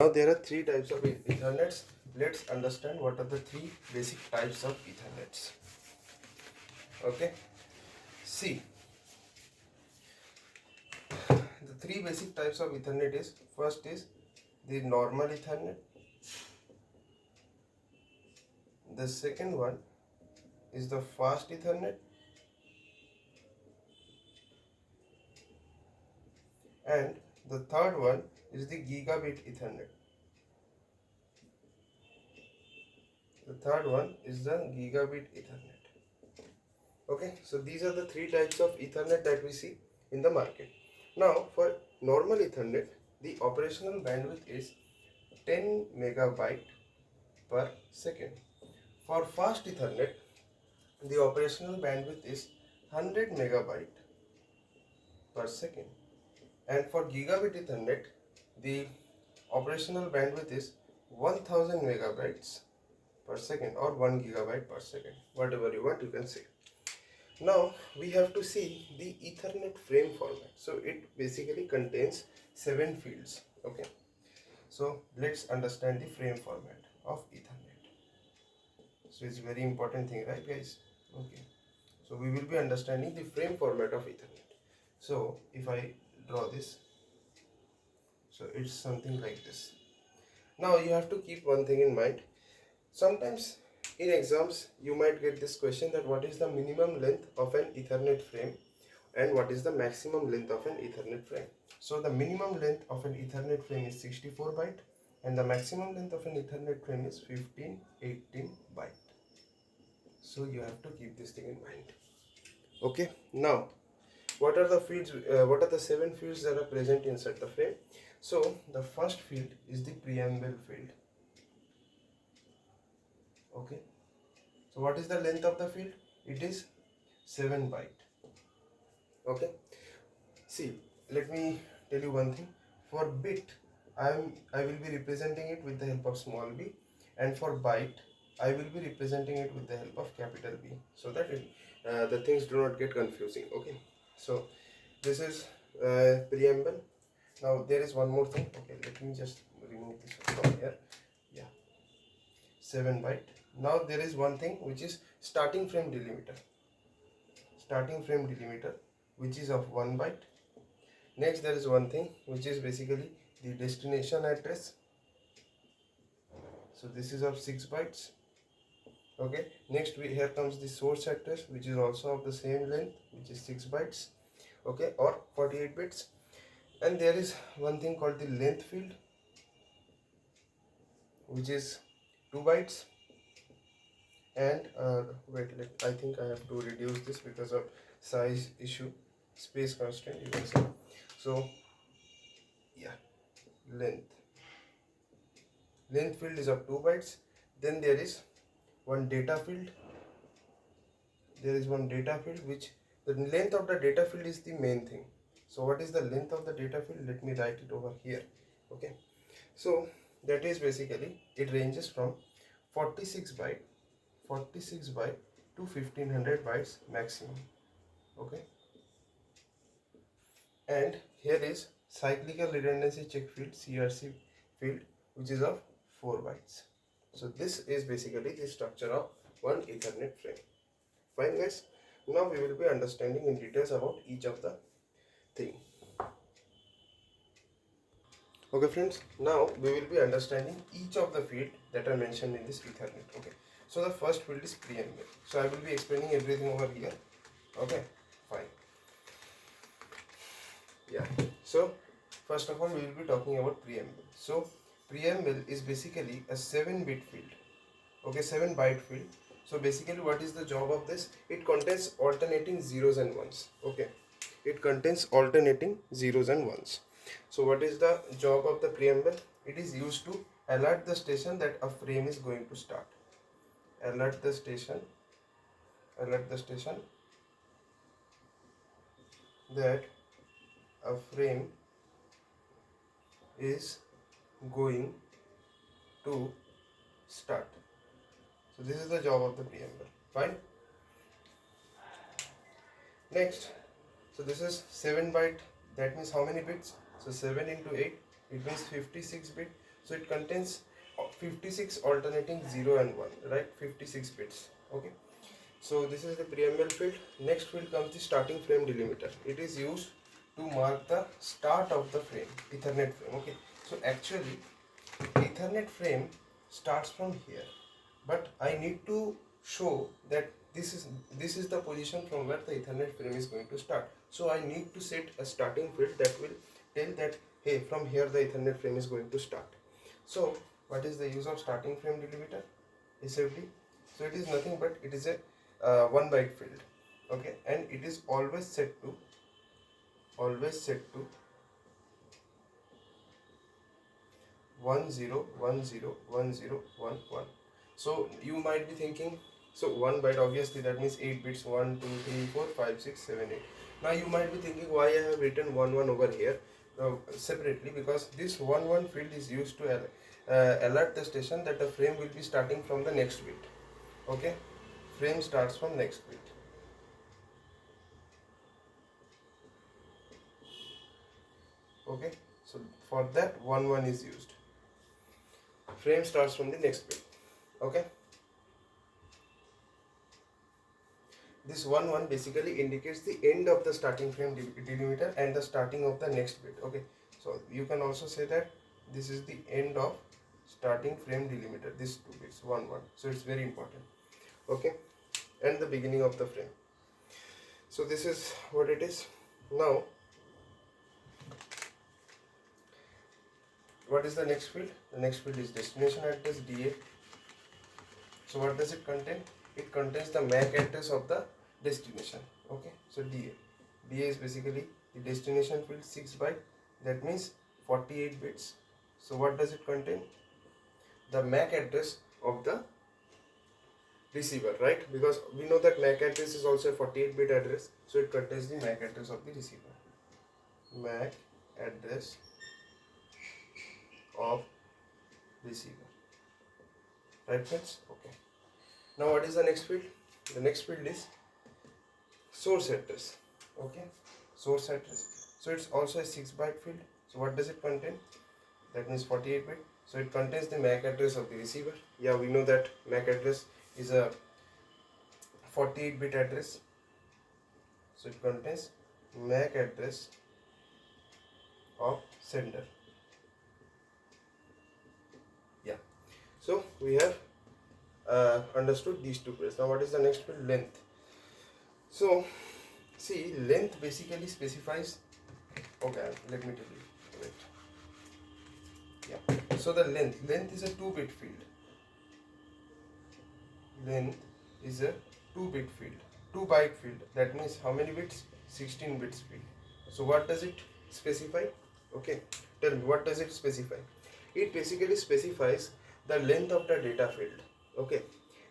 Now there are three types of Ethernets. Let's understand what are the three basic types of Ethernets. Okay. See, the three basic types of Ethernet is, first is the normal Ethernet. The second one is the fast Ethernet. And the third one is the gigabit Ethernet. The third one is the gigabit Ethernet. Okay, so these are the three types of Ethernet that we see in the market. Now, for normal Ethernet, the operational bandwidth is 10 megabyte per second. For fast Ethernet, the operational bandwidth is 100 megabyte per second. And for gigabit Ethernet, the operational bandwidth is 1000 megabytes per second or 1 gigabyte per second, whatever you want you can say. Now we have to see the Ethernet frame format. So it basically contains 7 fields. Okay, so let's understand the frame format of Ethernet. So it's a very important thing, right guys? Okay, so we will be understanding the frame format of Ethernet. So if I draw this, so it's something like this. Now you have to keep one thing in mind. Sometimes in exams you might get this question that what is the minimum length of an Ethernet frame and what is the maximum length of an Ethernet frame. So the minimum length of an Ethernet frame is 64 byte and the maximum length of an Ethernet frame is 1518 byte. So you have to keep this thing in mind. Okay, now what are the fields, what are the 7 fields that are present inside the frame? So the first field is the preamble field. Okay, so what is the length of the field? It is 7 byte. Okay, see, let me tell you one thing. For bit, I will be representing it with the help of small b, and for byte I will be representing it with the help of capital B, so that the things do not get confusing. Okay, so this is preamble. Now there is one more thing. Okay, let me just remove this from here. Yeah, 7 byte. Now there is one thing which is starting frame delimiter. Starting frame delimiter, which is of 1 byte. Next there is one thing which is basically the destination address. So this is of 6 bytes. Okay, next here comes the source address, which is also of the same length, which is 6 bytes. Okay, or 48 bits. And there is one thing called the length field, which is 2 bytes. And wait, I think I have to reduce this because of size issue, space constraint you can say. So yeah, length field is of 2 bytes. Then there is one data field. Which the length of the data field is the main thing. So what is the length of the data field? Let me write it over here. Okay, so that is basically, it ranges from 46 byte to 1500 bytes maximum. Okay, and here is cyclical redundancy check field, CRC field, which is of 4 bytes. So this is basically the structure of one Ethernet frame. Fine guys, now we will be understanding in details about each of the thing. Okay friends, now we will be understanding each of the field that are mentioned in this Ethernet. Okay, so the first field is preamble. So I will be explaining everything over here. Okay, fine. Yeah, so first of all we will be talking about preamble. So preamble is basically a 7-bit field. Okay, 7 byte field. So basically what is the job of this? It contains alternating zeros and ones. Okay, it contains alternating zeros and ones. So what is the job of the preamble? It is used to alert the station that a frame is going to start. Alert the station that a frame is going to start. So this is the job of the preamble. Fine. Next, so this is 7 byte. That means how many bits? So 7 into 8, it means 56 bit. So it contains 56 alternating 0 and 1, right? 56 bits. Okay. So this is the preamble field. Next field comes the starting frame delimiter. It is used to mark the start of the frame, Ethernet frame. Okay. So actually, Ethernet frame starts from here, but I need to show that this is the position from where the Ethernet frame is going to start. So I need to set a starting field that will tell that, hey, from here the Ethernet frame is going to start. So what is the use of starting frame delimiter? SFD. So it is nothing but it is a 1 byte field. Okay, and it is always set to 10101011. So you might be thinking, so 1 byte, obviously that means 8 bits, 1 2 3 4 5 6 7 8. Now you might be thinking why I have written 1 1 over here separately, because this 1 1 field is used to alert the station that the frame will be starting from the next bit. Okay, frame starts from next bit. Okay, so for that 1 1 is used. Frame starts from the next bit. Okay, this 1 1 basically indicates the end of the starting frame delimiter and the starting of the next bit. Okay, so you can also say that this is the end of starting frame delimiter, this 2 bits 1 1. So it's very important. Okay, and the beginning of the frame. So this is what it is. Now what is the next field? The next field is destination address, DA. So what does it contain? It contains the MAC address of the destination. Okay, so DA. DA is basically the destination field, 6 byte, that means 48 bits. So what does it contain? The MAC address of the receiver, right? Because we know that MAC address is also a 48-bit address, so it contains the MAC address of the receiver. MAC address of receiver. Right, friends? Okay. Now what is the next field? The next field is source address. Okay, source address. So it's also a 6 byte field. So what does it contain? That means 48 bit. So it contains the MAC address of the receiver. Yeah, we know that MAC address is a 48 bit address. So it contains MAC address of sender. Yeah. So we have understood these two fields. Now what is the next field? Length. So see, length basically specifies, okay, let me tell you. Wait. Yeah. So the length is a 2-bit field. Length is a 2-bit field, 2 byte field. That means how many bits? 16 bits field. So what does it specify? Okay, tell me, what does it specify? It basically specifies the length of the data field. Okay,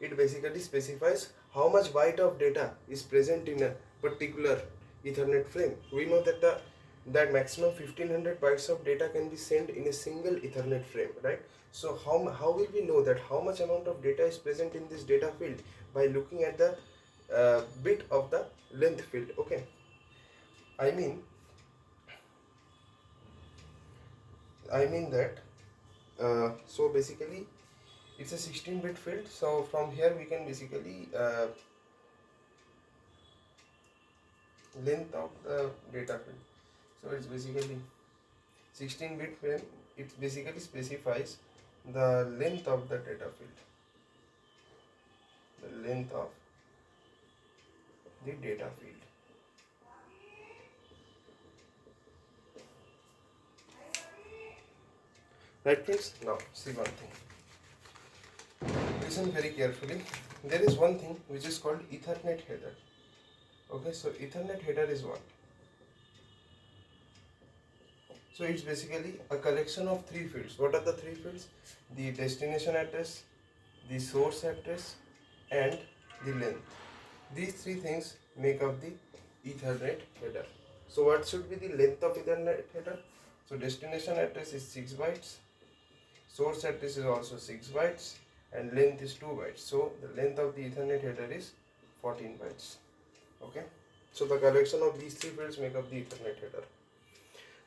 it basically specifies how much byte of data is present in a particular Ethernet frame. We know that that maximum 1500 bytes of data can be sent in a single Ethernet frame, right? So how will we know that how much amount of data is present in this data field? By looking at the bit of the length field. Okay, I mean that so basically it's a 16-bit field. So from here we can basically length of the data field. So it's basically 16-bit frame. It basically specifies the length of the data field. The length of the data field. Right, friends? Now see one thing. Listen very carefully. There is one thing which is called Ethernet header. Okay, so Ethernet header is what? So it's basically a collection of 3 fields. What are the 3 fields? The destination address, the source address, and the length. These 3 things make up the Ethernet header. So what should be the length of Ethernet header? So destination address is 6 bytes, source address is also 6 bytes, and length is 2 bytes. So the length of the Ethernet header is 14 bytes. Okay. So the collection of these 3 fields make up the Ethernet header.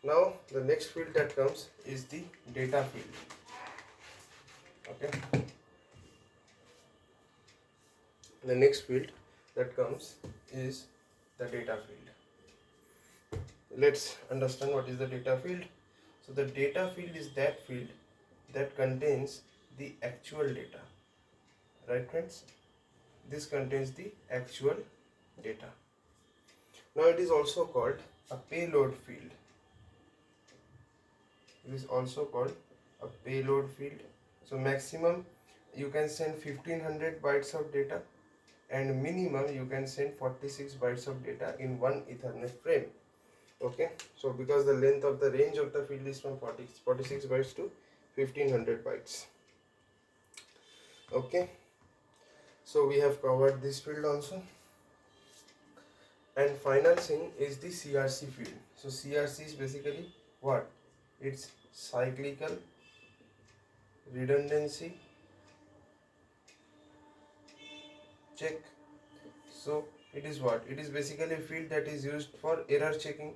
Now the next field that comes is the data field. Okay, the next field that comes is the data field. Let's understand what is the data field. So the data field is that field that contains the actual data, right friends? This contains the actual data. Now it is also called a payload field. It is also called a payload field. So maximum you can send 1500 bytes of data, and minimum you can send 46 bytes of data in one Ethernet frame. Okay, so because the length of the range of the field is from 46 bytes to 1500 bytes. Okay, so we have covered this field also. And final thing is the CRC field. So CRC is basically what? It's cyclical redundancy check. So it is what? It is basically a field that is used for error checking.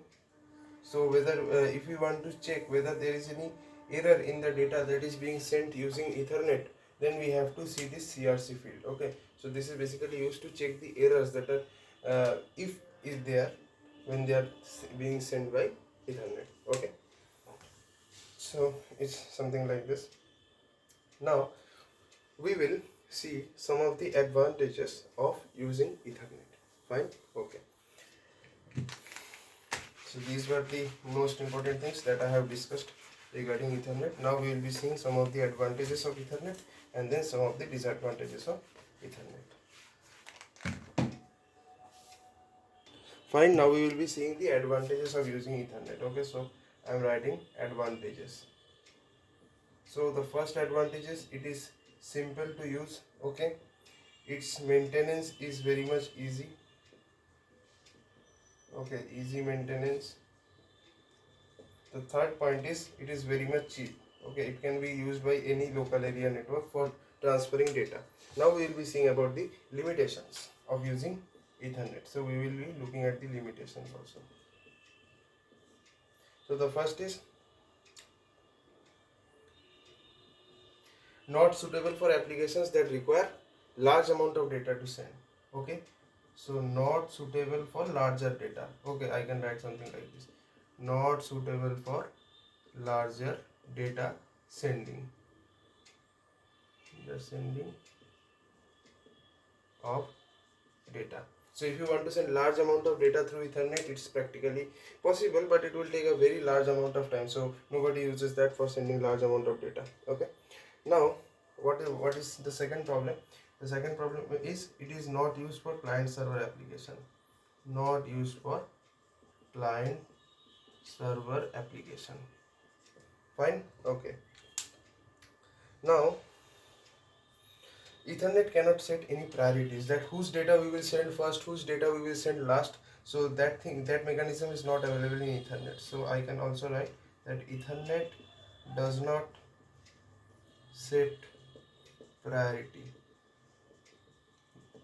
So whether if we want to check whether there is any error in the data that is being sent using Ethernet, then we have to see this CRC field. Okay, so this is basically used to check the errors that are if is there when they are being sent by Ethernet. Okay, so it's something like this. Now we will see some of the advantages of using Ethernet. Fine. Okay, so these were the most important things that I have discussed regarding Ethernet. Now we will be seeing some of the advantages of Ethernet and then some of the disadvantages of Ethernet. Fine, now we will be seeing the advantages of using Ethernet. Okay, so I am writing advantages. So the first advantage is it is simple to use. Okay, its maintenance is very much easy. Okay, easy maintenance. The third point is it is very much cheap. Okay, it can be used by any local area network for transferring data. Now we will be seeing about the limitations of using Ethernet. So we will be looking at the limitations also. So the first is not suitable for applications that require large amount of data to send. Okay, so not suitable for larger data. Okay, I can write something like this: not suitable for larger data sending. The sending of data. So if you want to send large amount of data through Ethernet, it's practically possible, but it will take a very large amount of time. So nobody uses that for sending large amount of data. Okay. Now, what is the second problem? The second problem is it is not used for client server application. Not used for client server application. Fine. Okay. Now, Ethernet cannot set any priorities, that whose data we will send first, whose data we will send last. So that mechanism is not available in Ethernet. So I can also write that Ethernet does not set priority,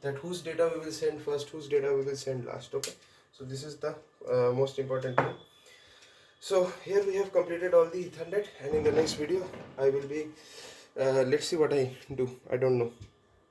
that whose data we will send first, whose data we will send last. Okay, so this is the most important thing. So here we have completed all the Ethernet, and in the next video I will be let's see what I do. I don't know.